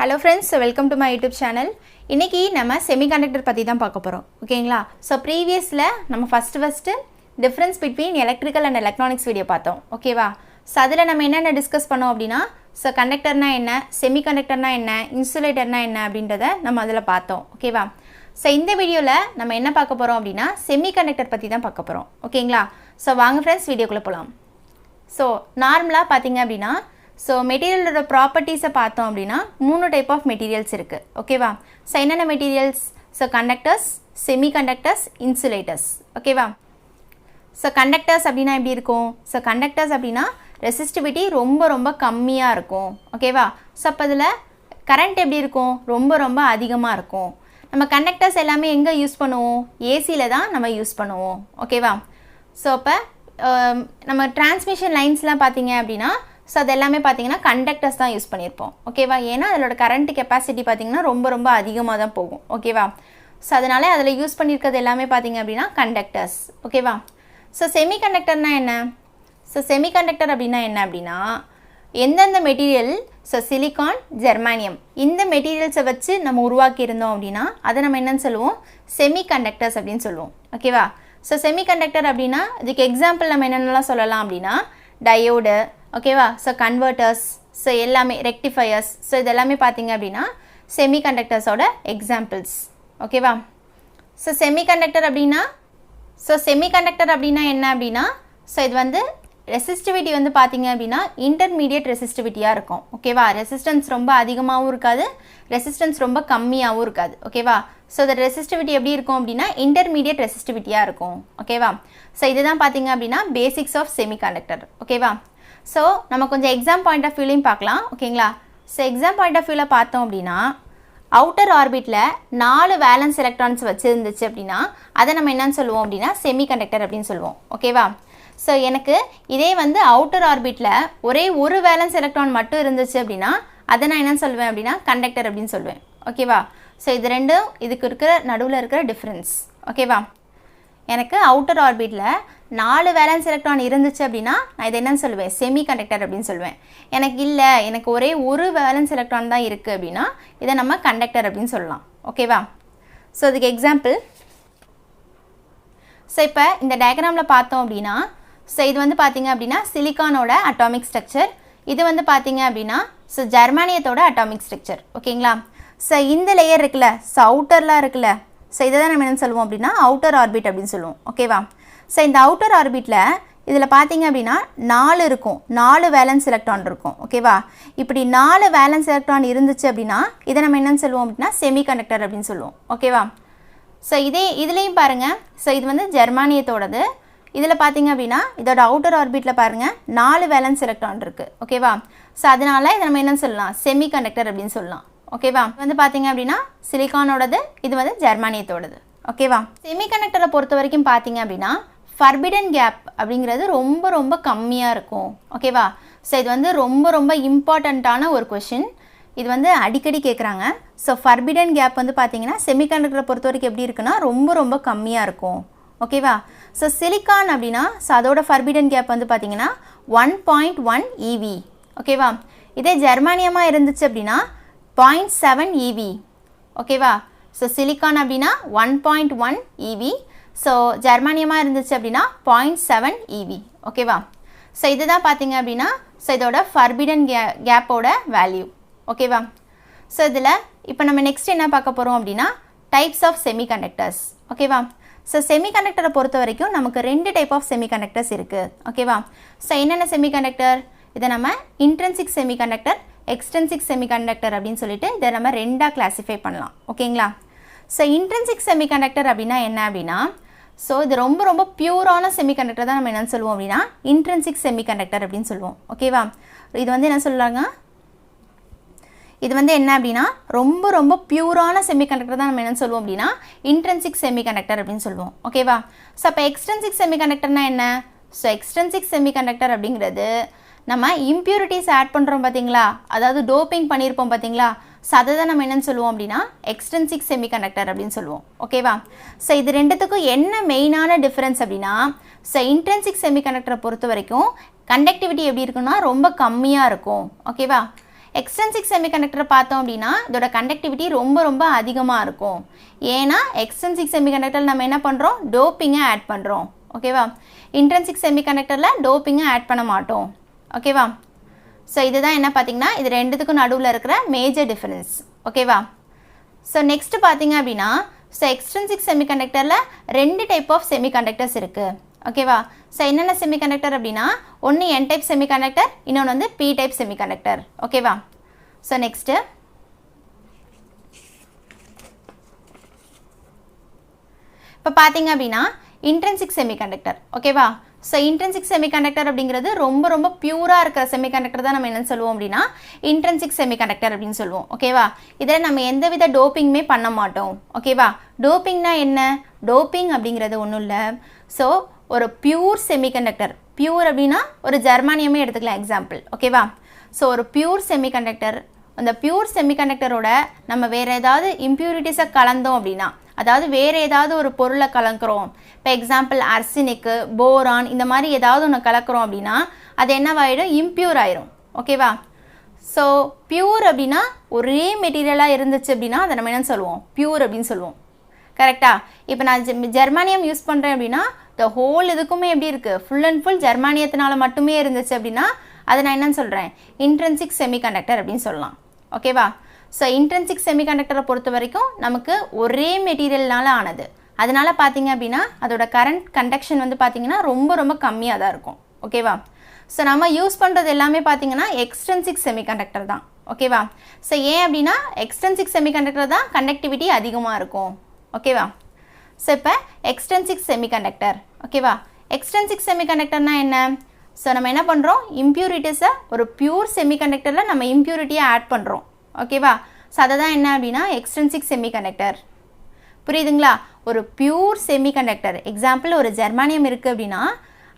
Hello friends, so welcome to my YouTube channel. இன்னைக்கு நம்ம semiconductor பத்தி தான் பார்க்க போறோம். ஓகேங்களா? So previously நம்ம first difference between electrical and electronics video பார்த்தோம். ஓகேவா? So அதுல நம்ம என்னென்ன டிஸ்கஸ் பண்ணோம் அப்படினா so conductorனா என்ன, semiconductorனா என்ன, insulatorனா என்ன அப்படின்றத நம்ம அதுல பார்த்தோம். ஓகேவா? So இந்த வீடியோல நம்ம என்ன பார்க்க போறோம் அப்படினா semiconductor பத்தி தான் பார்க்க போறோம். ஓகேங்களா? So வாங்க friends வீடியோக்குள்ள போலாம். So நார்மலா பாத்தீங்க அப்படினா so material properties பார்த்தோம் அப்படினா மூணு டைப் ஆஃப் மெட்டீரியல்ஸ் இருக்கு. ஓகேவா? So என்னென்ன materials? So conductors, semiconductors, insulators. ஓகேவா? So conductors அப்படினா எப்படி இருக்கும்? So conductors அப்படினா resistivity ரொம்ப கம்மியா இருக்கும். ஓகேவா? So அப்பதுல current எப்படி இருக்கும்? ரொம்ப அதிகமா இருக்கும். நம்ம conductors எல்லாமே எங்க யூஸ் பண்ணுவோம்? AC ல தான் நம்ம யூஸ் பண்ணுவோம். ஓகேவா? So அப்ப நம்ம டிரான்ஸ்மிஷன் லைன்ஸ்லாம் பாத்தீங்க அப்படினா so அதெல்லாமே பாத்தீங்கன்னா conductors தான் யூஸ் பண்ணிருப்போம். ஓகேவா? ஏனா அதோட current capacity பாத்தீங்கன்னா ரொம்ப அதிகமா தான் போகும். ஓகேவா? so அதனால அதுல யூஸ் பண்ணிருக்கிறது எல்லாமே பாத்தீங்க அப்படினா conductors. ஓகேவா? so semiconductorனா என்ன? so semiconductor அப்படினா என்ன அப்படினா எந்தெந்த மெட்டீரியல் so silicon, germanium இந்த மெட்டீரியல்ஸை வச்சு நம்ம உருவாக்கி இருந்தோம் அப்படினா அதை நம்ம என்னன்னு சொல்லுவோம்? semiconductors அப்படினு சொல்லுவோம். ஓகேவா? so semiconductor அப்படினா இதுக்கு எக்ஸாம்பிள் நம்ம என்னென்னலாம் சொல்லலாம் அப்படினா diode, ஓகேவா? so converters, so எல்லாமே rectifiers, so இதெல்லாமே பாத்தீங்க அப்படினா semiconductors ஓட examples. ஓகேவா? so semiconductor அப்படினா என்ன அப்படினா so இது வந்து resistivity வந்து பாத்தீங்க அப்படினா intermediate resistivity-ஆ இருக்கும். ஓகேவா? resistance ரொம்ப அதிகமாவும் இருக்காது, resistance ரொம்ப கம்மியாவும் இருக்காது. ஓகேவா? so the resistivity எப்படி இருக்கும் அப்படினா intermediate resistivity-ஆ இருக்கும். ஓகேவா? so இதுதான் பாத்தீங்க அப்படினா basics of semiconductor. ஓகேவா? so நம்ம கொஞ்சம் exam point of view-லையும் பார்க்கலாம். ஓகேங்களா? so exam point of view-ல பார்த்தோம் அப்படினா outer orbit-ல 4 valence electrons வச்சிருந்துச்சு அப்படினா அதை நம்ம என்னன்னு சொல்லுவோம் அப்படினா semiconductor அப்படினு சொல்லுவோம். ஓகேவா? so எனக்கு இதே வந்து outer orbit-ல ஒரே ஒரு valence electron மட்டும் இருந்துச்சு அப்படினா அதை நான் என்னன்னு சொல்வேன் அப்படினா conductor அப்படினு சொல்வேன். ஓகேவா? so இது ரெண்டும் இதுக்கு இருக்கிற நடுவுல இருக்கிற டிஃபரன்ஸ். ஓகேவா? எனக்கு outer orbit-ல 4 valence electron இருந்துச்சு அப்படினா நான் இதை என்னன்னு சொல்லுவேன்? semiconductor அப்படினு சொல்வேன். எனக்கு இல்ல, எனக்கு ஒரே ஒரு valence electron தான் இருக்கு அப்படினா இதை நம்ம conductor அப்படினு சொல்லலாம். ஓகேவா? so இதுக்கு எக்ஸாம்பிள் so இப்போ இந்த டயகிராம்ல பார்த்தோம் அப்படினா so இது வந்து பாத்தீங்க அப்படினா சிலிகானோட அட்டாமிக் ஸ்ட்ரக்சர், இது வந்து பாத்தீங்க அப்படினா so ஜெர்மானியத்தோட அட்டாமிக் ஸ்ட்ரக்சர். ஓகேங்களா? so இந்த லேயர் இருக்குல, so அவுட்டர்ல இருக்குல, so இதை தான் நம்ம என்ன சொல்லுவோம் அப்படினா அவுட்டர் ஆர்பிட் அப்படினு சொல்லுவோம். ஓகேவா? so இந்த அவுட்டர் ஆர்பிட்ல இதுல பாத்தீங்க அப்படினா 4 இருக்கும், 4 வேலன்ஸ் எலக்ட்ரான் இருக்கும். ஓகேவா? இப்படி 4 வேலன்ஸ் எலக்ட்ரான் இருந்துச்சு அப்படினா இதை நம்ம என்னன்னு சொல்லுவோம் அப்படினா செமிகண்டக்டர் அப்படினு சொல்லுவோம். ஓகேவா? so இதுலயும் பாருங்க, so இது வந்து ஜெர்மானியத்தோடது, இதுல பாத்தீங்க அப்படினா இதோட அவுட்டர் ஆர்பிட்ல பாருங்க 4 வேலன்ஸ் எலக்ட்ரான் இருக்கு. ஓகேவா? so அதனால இதை நம்ம என்னன்னு சொல்லலாம்? செமிகண்டக்டர் அப்படினு சொல்லலாம். ஓகேவா? வந்து பாத்தீங்க அப்படினா சிலிகானோடது, இது வந்து ஜெர்மானியத்தோடது. ஓகேவா? செமிகண்டக்டரை பொறுத்த வரைக்கும் பாத்தீங்க அப்படினா forbidden gap அப்படிங்கிறது ரொம்ப கம்மியா இருக்கும். ஓகேவா? so இது வந்து ரொம்ப இம்பார்ட்டன்ட்டான ஒரு क्वेश्चन, இது வந்து அடிக்கடி கேக்குறாங்க. so forbidden gap வந்து பாத்தீங்கன்னா செமிகண்டக்டரை பொறுத்த வரைக்கும் எப்படி இருக்குன்னா ரொம்ப கம்மியா இருக்கும். ஓகேவா? so silicon அப்படினா so அதோட forbidden gap வந்து பாத்தீங்கன்னா 1.1 eV. ஓகேவா? இதே ஜெர்மானியமா இருந்துச்சு அப்படினா 0.7 eV. ஓகேவா? so silicon அப்படினா 1.1 eV, so ஜெர்மானியமா இருந்துச்சு அப்படினா 0.7 eV. ஓகேவா? so இதுதான் பாத்தீங்க அப்படினா so இதோட forbidden gap ஓட வேல்யூ. ஓகேவா? so இதுல இப்போ நம்ம நெக்ஸ்ட் என்ன பார்க்க போறோம் அப்படினா டைப்ஸ் ஆஃப் செமிகண்டக்டர்ஸ். ஓகேவா? so செமிகண்டக்டரை பொறுத்த வரைக்கும் நமக்கு ரெண்டு டைப் ஆஃப் செமிகண்டக்டர்ஸ் இருக்கு. ஓகேவா? so என்னென்ன செமிகண்டக்டர்? இதை நம்ம இன்ட்ரின்சிக் செமிகண்டக்டர், எக்ஸ்ட்ரின்சிக் செமிகண்டக்டர் அப்படின்னு சொல்லிட்டு இதை நம்ம ரெண்டா கிளாசிஃபை பண்ணலாம். ஓகேங்களா? so இன்ட்ரின்சிக் செமிகண்டக்டர் அப்படினா என்ன அப்படினா so இது ரொம்ப பியூரான செமிகண்டக்டர் தான் நம்ம என்னன்னு சொல்லுவோம் அப்படினா இன்ட்ரின்சிக் செமிகண்டக்டர் அப்படின்னு சொல்லுவோம். ஓகேவா? இது வந்து என்ன சொல்றாங்க? இது வந்து என்ன அப்படினா ரொம்ப பியூரான செமிகண்டக்டர் தான் நம்ம என்ன சொல்லுவோம் அப்படினா இன்ட்ரின்சிக் செமிகண்டக்டர் அப்படினு சொல்லுவோம். ஓகேவா? so அப்ப எக்ஸ்ட்ரின்சிக் செமிகண்டக்டர்னா என்ன? so எக்ஸ்ட்ரின்சிக் செமிகண்டக்டர் அப்படிங்கிறது நம்ம இம்பியூரிட்டிஸ் ஆட் பண்றோம் பாத்தீங்களா, அதாவது டோப்பிங் பண்ணிருப்போம் பாத்தீங்களா, so அதை தான் நம்ம என்னன்னு சொல்லுவோம் அப்படினா எக்ஸ்ட்ரின்சிக் செமிகண்டக்டர் அப்படினு சொல்லுவோம். ஓகேவா? so இது ரெண்டுத்துக்கும் என்ன மெயினான டிஃபரன்ஸ் அப்படினா so இன்ட்ரின்சிக் செமிகண்டக்டரை பொறுத்த வரைக்கும் கண்டக்டிவிட்டி எப்படி இருக்குன்னா ரொம்ப கம்மியா இருக்கும். ஓகேவா? எக்ஸ்ட்ரின்சிக் செமிகண்டக்டரை பார்த்தோம் அப்படின்னா இதோட கண்டக்டிவிட்டி ரொம்ப ரொம்ப அதிகமாக இருக்கும். ஏன்னா எக்ஸ்ட்ரின்சிக் செமிகண்டக்டர் நம்ம என்ன பண்ணுறோம், டோப்பிங்கை ஆட் பண்ணுறோம். ஓகேவா. இன்ட்ரின்சிக் செமிகண்டக்டரில் டோப்பிங்கை ஆட் பண்ண மாட்டோம். ஓகேவா. ஸோ இதுதான் என்ன பார்த்தீங்கன்னா இது ரெண்டுத்துக்கும் நடுவில் இருக்கிற மேஜர் டிஃபரன்ஸ். ஓகேவா. ஸோ நெக்ஸ்ட் பார்த்தீங்க அப்படின்னா ஸோ எக்ஸ்ட்ரின்சிக் செமிகண்டக்டரில் 2 டைப் ஆஃப் செமிகண்டக்டர்ஸ் இருக்குது. ஓகேவா. ஸோ என்னென்ன செமிகண்டக்டர் அப்படின்னா ஒன்று என் டைப் செமிகண்டக்டர், இன்னொன்று வந்து பி டைப் செமிகண்டக்டர். ஓகேவா. ஸோ நெக்ஸ்ட்டு இப்போ பார்த்தீங்க அப்படின்னா இன்ட்ரின்சிக் செமிகண்டக்டர். ஓகேவா. ஸோ இன்ட்ரின்சிக் செமிகண்டக்டர் அப்படிங்கிறது ரொம்ப ரொம்ப பியூராக இருக்கிற செமிகண்டக்டர் தான் நம்ம என்ன சொல்லுவோம் அப்படின்னா இன்ட்ரின்சிக் செமிகண்டக்டர் அப்படின்னு சொல்லுவோம். ஓகேவா. இதில் நம்ம எந்தவித டோப்பிங்குமே பண்ண மாட்டோம். ஓகேவா. டோப்பிங்னா என்ன, டோப்பிங் அப்படிங்கிறது ஒன்றும் இல்லை. ஸோ ஒரு பியூர் செமிகண்டக்டர், பியூர் அப்படின்னா ஒரு ஜெர்மானியமே எடுத்துக்கலாம் எக்ஸாம்பிள். ஓகேவா. ஸோ ஒரு பியூர் செமிகண்டக்டர், அந்த பியூர் செமிகண்டக்டரோட நம்ம வேறு ஏதாவது இம்ப்யூரிட்டிஸை கலந்தோம் அப்படின்னா, அதாவது வேறு ஏதாவது ஒரு பொருளை கலக்கிறோம், இப்போ எக்ஸாம்பிள் அர்சினிக்கு, போரான், இந்த மாதிரி ஏதாவது ஒன்று கலக்கிறோம் அப்படின்னா அது என்னவாயிடும், இம்ப்யூர் ஆயிரும். ஓகேவா. ஸோ பியூர் அப்படின்னா ஒரே மெட்டீரியலாக இருந்துச்சு அப்படின்னா அதை நம்ம என்ன சொல்லுவோம், பியூர் அப்படின்னு சொல்லுவோம். கரெக்டா. இப்போ நான் ஜெர்மானியம் யூஸ் பண்ணுறேன் அப்படின்னா த ஹோல் இதுக்குமே எப்படி இருக்குது, ஃபுல் அண்ட் ஃபுல் ஜெர்மானியத்தினால மட்டுமே இருந்துச்சு அப்படின்னா அதை நான் என்னன்னு சொல்கிறேன், இன்ட்ரின்சிக் செமிகண்டக்டர் அப்படின்னு சொல்லலாம். ஓகேவா. ஸோ இன்ட்ரின்சிக் செமிகண்டக்டரை பொறுத்த வரைக்கும் நமக்கு ஒரே மெட்டீரியல்னால ஆனது, அதனால பார்த்தீங்க அப்படின்னா அதோட கரண்ட் கண்டக்ஷன் வந்து பார்த்தீங்கன்னா ரொம்ப ரொம்ப கம்மியாக தான் இருக்கும். ஓகேவா. ஸோ நம்ம யூஸ் பண்ணுறது எல்லாமே பார்த்தீங்கன்னா எக்ஸ்ட்ரின்சிக் செமிகண்டக்டர் தான். ஓகேவா. ஸோ ஏன் அப்படின்னா எக்ஸ்ட்ரின்சிக் செமிகண்டக்டர் தான் கண்டக்டிவிட்டி அதிகமாக இருக்கும். ஓகேவா. ஸோ இப்போ எக்ஸ்ட்ரின்சிக் செமிகண்டக்டர். ஓகேவா. எக்ஸ்ட்ரின்சிக் செமிகண்டக்டர்னா என்ன, ஸோ நம்ம என்ன பண்ணுறோம், இம்ப்யூரிட்டிஸை ஒரு பியூர் செமிகண்டக்டரில் நம்ம இம்ப்யூரிட்டியை ஆட் பண்ணுறோம். ஓகேவா. ஸோ அதை தான் என்ன அப்படின்னா எக்ஸ்ட்ரின்சிக் செமிகண்டக்டர். புரியுதுங்களா. ஒரு பியூர் செமிகண்டக்டர் எக்ஸாம்பிள் ஒரு ஜெர்மானியம் இருக்குது அப்படின்னா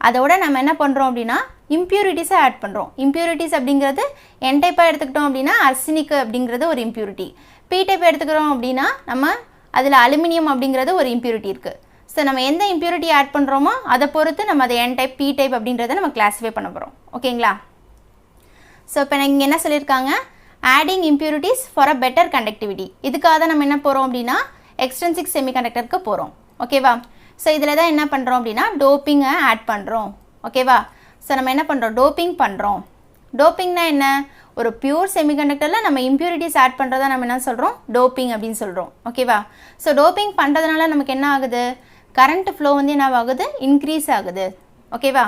அதோட நம்ம என்ன பண்ணுறோம் அப்படின்னா இம்ப்யூரிட்டிஸை ஆட் பண்ணுறோம். இம்ப்யூரிட்டிஸ் அப்படிங்கிறது என் டைப்பாக எடுத்துக்கிட்டோம் அப்படின்னா அர்சினிக் அப்படிங்கிறது ஒரு இம்ப்யூரிட்டி, பி டைப் எடுத்துக்கிறோம் அப்படின்னா நம்ம அதில் அலுமினியம் அப்படிங்கிறது ஒரு இம்ப்யூரிட்டி இருக்குது. ஸோ நம்ம எந்த இம்ப்யூரிட்டி ஆட் பண்ணுறோமோ அதை பொறுத்து நம்ம அதை என் டைப், பி டைப் அப்படின்றத நம்ம கிளாஸிஃபை பண்ண போகிறோம். ஓகேங்களா. ஸோ இப்போ இங்கே என்ன சொல்லியிருக்காங்க, adding impurities for a better conductivity. இதுக்காக தான் நம்ம என்ன போகிறோம் அப்படின்னா எக்ஸ்ட்ரின்சிக் செமிகண்டக்டருக்கு போகிறோம். ஓகேவா. ஸோ இதில் தான் என்ன பண்ணுறோம் அப்படின்னா டோப்பிங்கை ஆட் பண்ணுறோம். ஓகேவா. ஸோ நம்ம என்ன பண்ணுறோம், டோப்பிங் பண்ணுறோம். டோப்பிங்னா என்ன, ஒரு பியூர் செமிகண்டக்டரில் நம்ம இம்ப்யூரிட்டிஸ் ஆட் பண்ணுறதா நம்ம என்ன சொல்கிறோம், டோப்பிங் அப்படின்னு சொல்கிறோம். ஓகேவா. ஸோ டோப்பிங் பண்ணுறதுனால நமக்கு என்ன ஆகுது, கரண்ட் ஃப்ளோ வந்து என்ன ஆகுது, இன்க்ரீஸ் ஆகுது. ஓகேவா.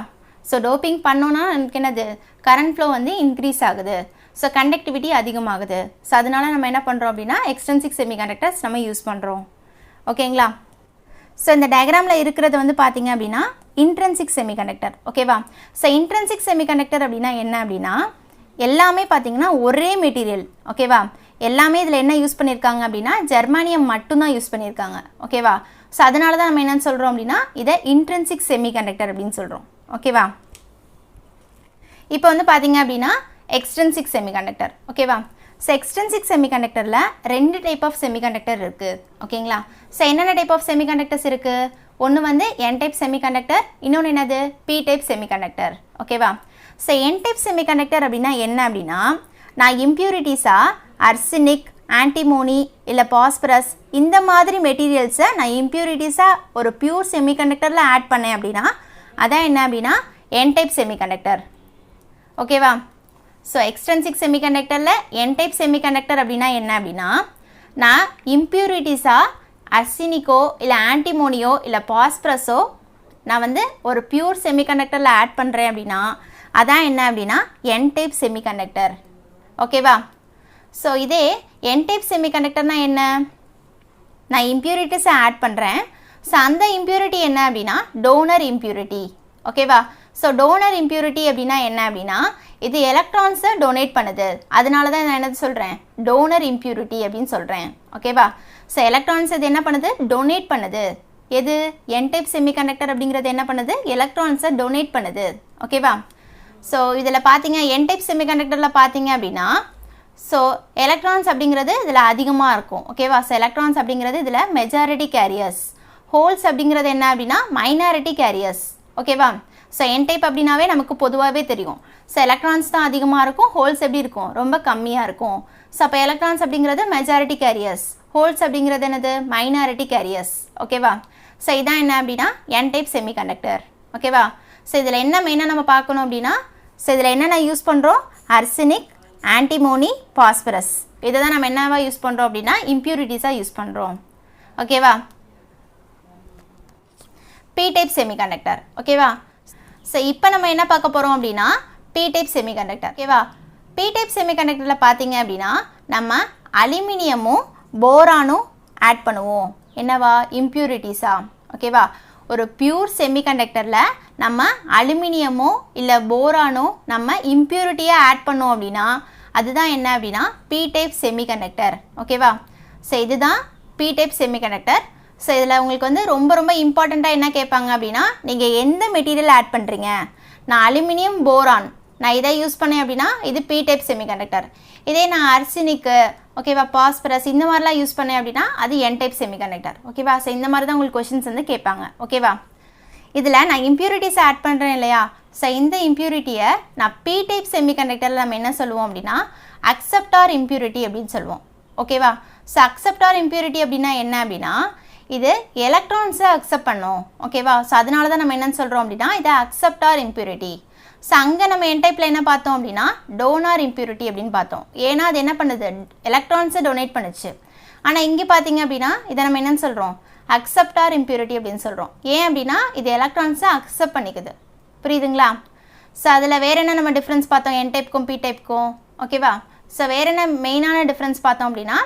ஸோ டோப்பிங் பண்ணோன்னா நமக்கு என்னது, கரண்ட் ஃப்ளோ வந்து இன்க்ரீஸ் ஆகுது. ஸோ கண்டக்டிவிட்டி அதிகமாகுது. ஸோ அதனால நம்ம என்ன பண்ணுறோம் அப்படின்னா எக்ஸ்ட்ரின்சிக் செமிகண்டக்டர்ஸ் நம்ம யூஸ் பண்ணுறோம். ஓகேங்களா. ஸோ இந்த டயக்ராமில் இருக்கிறது வந்து பார்த்தீங்க அப்படின்னா இன்ட்ரின்சிக் செமிகண்டக்டர். ஓகேவா. ஸோ இன்ட்ரின்சிக் செமிகண்டக்டர் அப்படின்னா என்ன அப்படின்னா எல்லாமே பார்த்தீங்கன்னா ஒரே மெட்டீரியல். ஓகேவா. எல்லாமே இதில் என்ன யூஸ் பண்ணியிருக்காங்க அப்படின்னா ஜெர்மானியம் மட்டும்தான் யூஸ் பண்ணியிருக்காங்க. ஓகேவா. ஸோ அதனால தான் நம்ம என்னன்னு சொல்கிறோம் அப்படின்னா இதை இன்ட்ரின்சிக் செமிகண்டக்டர் அப்படின்னு சொல்கிறோம். ஓகேவா. இப்போ வந்து பார்த்தீங்க அப்படின்னா எக்ஸ்ட்ரின்சிக் செமிகண்டக்டர். ஓகேவா. ஸோ எக்ஸ்ட்ரின்சிக் செமிகண்டக்டரில் 2 டைப் ஆஃப் செமிகண்டக்டர் இருக்குது. ஓகேங்களா. ஸோ என்னென்ன டைப் ஆஃப் செமிகண்டக்டர்ஸ் இருக்குது, ஒன்று வந்து என் டைப் செமிகண்டக்டர், இன்னொன்று என்னது பி டைப் செமிகண்டக்டர். ஓகேவா. ஸோ என் டைப் செமிகண்டக்டர் அப்படின்னா என்ன அப்படின்னா நான் இம்ப்யூரிட்டிஸாக அர்சினிக், ஆன்டிமோனி இல்லை பாஸ்பரஸ் இந்த மாதிரி மெட்டீரியல்ஸை நான் இம்ப்யூரிட்டிஸாக ஒரு பியூர் செமிகண்டக்டரில் ஆட் பண்ணேன் அப்படின்னா அதான் என்ன அப்படின்னா என் டைப் செமிகண்டக்டர். ஓகேவா. ஸோ எக்ஸ்ட்ரின்சிக் செமிகண்டக்டரில் என் டைப் செமிகண்டக்டர் அப்படின்னா என்ன அப்படின்னா நான் இம்ப்யூரிட்டிஸாக அர்சினிக்கோ இல்லை ஆன்டிமோனியோ இல்லை பாஸ்பரஸோ நான் வந்து ஒரு பியூர் செமிகண்டக்டரில் ஆட் பண்ணுறேன் அப்படின்னா அதான் என்ன அப்படின்னா என் டைப் செமிகண்டக்டர். ஓகேவா. ஸோ இதே என் டைப் செமிகண்டக்டர்னால் என்ன, நான் இம்ப்யூரிட்டிஸை ஆட் பண்ணுறேன். ஸோ அந்த இம்ப்யூரிட்டி என்ன அப்படின்னா டோனர் இம்ப்யூரிட்டி. ஓகேவா. ஸோ டோனர் இம்ப்யூரிட்டி அப்படின்னா என்ன அப்படின்னா இது எலக்ட்ரான்ஸை டொனேட் பண்ணுது, அதனால தான் நான் என்ன சொல்கிறேன் டோனர் இம்ப்யூரிட்டி அப்படின்னு சொல்கிறேன். ஓகேவா. ஸோ எலக்ட்ரான்ஸ் இது என்ன பண்ணுது, டொனேட் பண்ணுது. எது என் டைப் செமிகண்டக்டர் அப்படிங்கிறது என்ன பண்ணுது, எலக்ட்ரான்ஸை டொனேட் பண்ணுது. ஓகேவா. ஸோ இதில் பார்த்தீங்க என் டைப் செமிகண்டக்டரில் பார்த்தீங்க அப்படின்னா ஸோ எலக்ட்ரான்ஸ் அப்படிங்கிறது இதில் அதிகமாக இருக்கும். ஓகேவா. ஸோ எலக்ட்ரான்ஸ் அப்படிங்கிறது இதில் மெஜாரிட்டி கேரியர்ஸ், ஹோல்ஸ் அப்படிங்கிறது என்ன அப்படின்னா மைனாரிட்டி கேரியர்ஸ். ஓகேவா. ஸோ என் டைப் அப்படின்னாவே நமக்கு பொதுவாகவே தெரியும். ஸோ எலக்ட்ரான்ஸ் தான் அதிகமாக இருக்கும், ஹோல்ஸ் எப்படி இருக்கும், ரொம்ப கம்மியாக இருக்கும். ஸோ அப்போ எலக்ட்ரான்ஸ் அப்படிங்கிறது மெஜாரிட்டி கேரியர்ஸ், ஹோல்ஸ் அப்படிங்கிறது என்னது, மைனாரிட்டி கேரியர்ஸ். ஓகேவா? ஸோ இதான் என்ன அப்படின்னா என் டைப் செமிகண்டக்டர். ஓகேவா? ஸோ இதில் என்ன மெயினாக நம்ம பார்க்கணும் அப்படின்னா, ஸோ இதில் என்னென்ன யூஸ் பண்ணுறோம், அர்சனிக், ஆன்டிமோனி, பாஸ்பரஸ், இதை தான் நம்ம என்னவா யூஸ் பண்ணுறோம் அப்படின்னா இம்ப்யூரிட்டிஸாக யூஸ் பண்ணுறோம். ஓகேவா? P type semiconductor. ஓகேவா? ஸோ இப்போ நம்ம என்ன பார்க்க போகிறோம் அப்படின்னா பி டைப் செமிகண்டக்டர். ஓகேவா? பி டைப் செமிகண்டக்டரில் பார்த்தீங்க அப்படின்னா நம்ம அலுமினியமும் போரானும் ஆட் பண்ணுவோம். என்னவா, இம்ப்யூரிட்டிஸா. ஓகேவா? ஒரு பியூர் செமிகண்டக்டரில் நம்ம அலுமினியமோ இல்லை போரானோ நம்ம இம்ப்யூரிட்டியாக ஆட் பண்ணோம் அப்படின்னா அதுதான் என்ன அப்படின்னா பி டைப் செமிகண்டக்டர். ஓகேவா? ஸோ இதுதான் பி டைப் செமிகண்டக்டர். ஸோ இதில் உங்களுக்கு வந்து ரொம்ப ரொம்ப இம்பார்ட்டண்ட்டாக என்ன கேட்பாங்க அப்படின்னா, நீங்கள் எந்த மெட்டீரியல் ஆட் பண்ணுறீங்க. நான் அலுமினியம் போரான் நான் இதை யூஸ் பண்ணேன் அப்படின்னா இது பி டைப் செமிகண்டக்டர். இதே நான் அர்சனிக்கு, ஓகேவா, பாஸ்பரஸ் இந்த மாதிரிலாம் யூஸ் பண்ணேன் அப்படின்னா அது என் டைப் செமிகண்டக்டர். ஓகேவா? ஸோ இந்த மாதிரி தான் உங்களுக்கு கொஷின்ஸ் வந்து கேட்பாங்க. ஓகேவா? இதில் நான் இம்ப்யூரிட்டிஸ் ஆட் பண்ணுறேன் இல்லையா, ஸோ இந்த இம்ப்யூரிட்டியை நான் பி டைப் செமிகண்டக்டரில் நம்ம என்ன சொல்லுவோம் அப்படின்னா அக்செப்டார் இம்ப்யூரிட்டி அப்படின்னு சொல்லுவோம். ஓகேவா? ஸோ அக்செப்டார் இம்ப்யூரிட்டி அப்படின்னா என்ன அப்படின்னா இது எலக்ட்ரான்ஸை அக்செப்ட் பண்ணும். ஓகேவா? ஸோ அதனால தான் நம்ம என்னென்னு சொல்கிறோம் அப்படின்னா இதை அக்செப்டார் இம்ப்யூரிட்டி. ஸோ அங்கே நம்ம என் டைப்பில் என்ன பார்த்தோம் அப்படின்னா டோனார் இம்ப்யூரிட்டி அப்படின்னு பார்த்தோம். ஏன்னா அது என்ன பண்ணுது, எலக்ட்ரான்ஸை டொனேட் பண்ணுச்சு. ஆனால் இங்கே பார்த்தீங்க அப்படின்னா இதை நம்ம என்னென்னு சொல்கிறோம், அக்செப்டார் இம்ப்யூரிட்டி அப்படின்னு சொல்கிறோம். ஏன் அப்படின்னா இது எலக்ட்ரான்ஸை அக்செப்ட் பண்ணிக்குது. புரியுதுங்களா? ஸோ அதில் வேறு என்ன நம்ம டிஃப்ரென்ஸ் பார்த்தோம் என் டைப்புக்கும் பி டைப்புக்கும். ஓகேவா? ஸோ வேறு என்ன மெயினான டிஃப்ரென்ஸ் பார்த்தோம் அப்படின்னா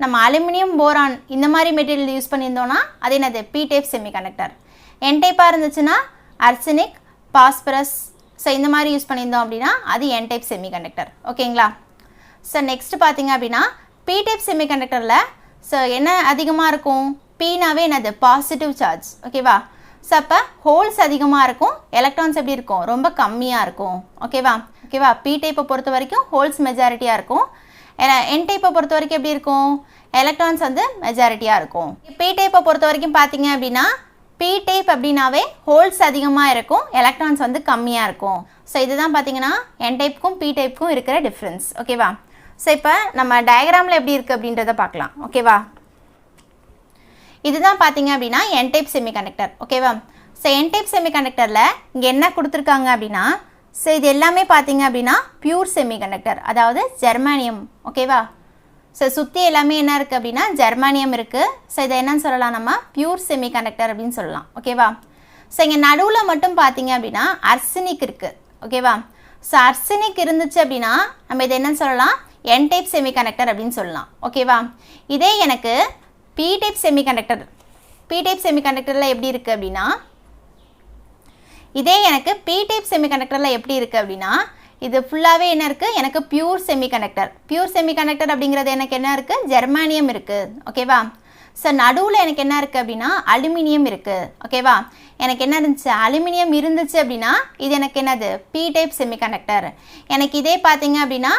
நம்ம அலுமினியம் போரான் இந்த மாதிரி மெட்டீரியல் யூஸ் பண்ணியிருந்தோன்னா அது என்னது பி டைப் செமிகண்டக்டர். என் டைப்பாக இருந்துச்சுன்னா அர்சனிக், பாஸ்பரஸ், ஸோ இந்த மாதிரி யூஸ் பண்ணியிருந்தோம் அப்படின்னா அது என் டைப் செமிகண்டக்டர். ஓகேங்களா? ஸோ நெக்ஸ்ட் பார்த்தீங்க அப்படின்னா பி டைப் செமிகண்டக்டரில் ஸோ என்ன அதிகமாக இருக்கும், பீனாவே என்னது பாசிட்டிவ் சார்ஜ். ஓகேவா? ஸோ அப்போ ஹோல்ஸ் அதிகமாக இருக்கும், எலக்ட்ரான்ஸ் எப்படி இருக்கும், ரொம்ப கம்மியாக இருக்கும். ஓகேவா? ஓகேவா? பி டைப்பை பொறுத்த வரைக்கும் ஹோல்ஸ் மெஜாரிட்டியாக இருக்கும். என் டைப்பை பொறுத்த வரைக்கும் எப்படி இருக்கும், எலக்ட்ரான்ஸ் வந்து மெஜாரிட்டியாக இருக்கும். பி டைப்பை பொறுத்த வரைக்கும் பார்த்தீங்க அப்படின்னா பி டைப் அப்படின்னாவே ஹோல்ஸ் அதிகமாக இருக்கும், எலக்ட்ரான்ஸ் வந்து கம்மியாக இருக்கும். ஸோ இதுதான் பார்த்தீங்கன்னா என் டைப்புக்கும் பி டைப்புக்கும் இருக்கிற டிஃப்ரென்ஸ். ஓகேவா? ஸோ இப்போ நம்ம டயக்ராமில் எப்படி இருக்குது அப்படின்றத பார்க்கலாம். ஓகேவா? இதுதான் பார்த்தீங்க அப்படின்னா என் டைப் செமிகண்டக்டர். ஓகேவா? ஸோ என் டைப் செமிகண்டக்டரில் இங்கே என்ன கொடுத்துருக்காங்க அப்படின்னா ஸோ இது எல்லாமே பார்த்தீங்க அப்படின்னா பியூர் செமிகண்டக்டர், அதாவது ஜெர்மானியம். ஓகேவா? ஸோ சுற்றி எல்லாமே என்ன இருக்குது அப்படின்னா ஜெர்மானியம் இருக்குது. ஸோ இதை என்னன்னு சொல்லலாம், நம்ம பியூர் செமிகண்டக்டர் அப்படின்னு சொல்லலாம். ஓகேவா? ஸோ இங்கே நடுவில் மட்டும் பார்த்தீங்க அப்படின்னா அர்சனிக் இருக்குது. ஓகேவா? ஸோ அர்சனிக் இருந்துச்சு அப்படின்னா நம்ம இதை என்னன்னு சொல்லலாம், என் டைப் செமிகண்டக்டர் அப்படின்னு சொல்லலாம். ஓகேவா? இதே எனக்கு P type semiconductor, P type செமிகண்டக்டரில் எப்படி இருக்குது அப்படின்னா இதே எனக்கு பி டைப் செமிகண்டக்டரில் எப்படி இருக்குது அப்படின்னா இது ஃபுல்லாகவே என்ன இருக்குது, எனக்கு பியூர் செமிகண்டக்டர். பியூர் செமிகண்டக்டர் அப்படிங்கிறது எனக்கு என்ன இருக்குது, ஜெர்மானியம் இருக்குது. ஓகேவா? ஸோ நடுவில் எனக்கு என்ன இருக்குது அப்படின்னா அலுமினியம் இருக்குது. ஓகேவா? எனக்கு என்ன இருந்துச்சு, அலுமினியம் இருந்துச்சு அப்படின்னா இது எனக்கு என்னது பி டைப் செமிகண்டக்டர். எனக்கு இதே பார்த்தீங்க அப்படின்னா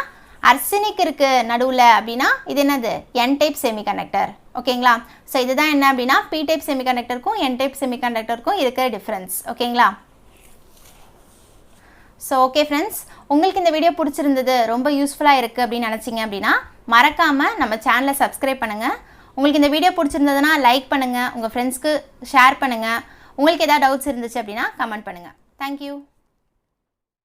அர்சனிக் இருக்குது நடுவில் அப்படின்னா இது என்னது என் டைப் செமிகண்டக்டர். ஓகேங்களா? ஸோ இதுதான் என்ன அப்படின்னா பி டைப் செமிகண்டக்டருக்கும் என் டைப் செமிகண்டக்டருக்கும் இருக்கிற டிஃப்ரென்ஸ். ஓகேங்களா? ஸோ ஓகே ஃப்ரெண்ட்ஸ், உங்களுக்கு இந்த வீடியோ பிடிச்சிருந்தது, ரொம்ப யூஸ்ஃபுல்லாக இருக்குது அப்படின்னு நினச்சிங்க அப்படின்னா மறக்காமல் நம்ம சேனலை சப்ஸ்கிரைப் பண்ணுங்கள். உங்களுக்கு இந்த வீடியோ பிடிச்சிருந்ததுன்னா லைக் பண்ணுங்கள், உங்கள் ஃப்ரெண்ட்ஸ்க்கு ஷேர் பண்ணுங்கள். உங்களுக்கு எதாவது டவுட்ஸ் இருந்துச்சு அப்படின்னா கமெண்ட் பண்ணுங்கள். தேங்க்யூ.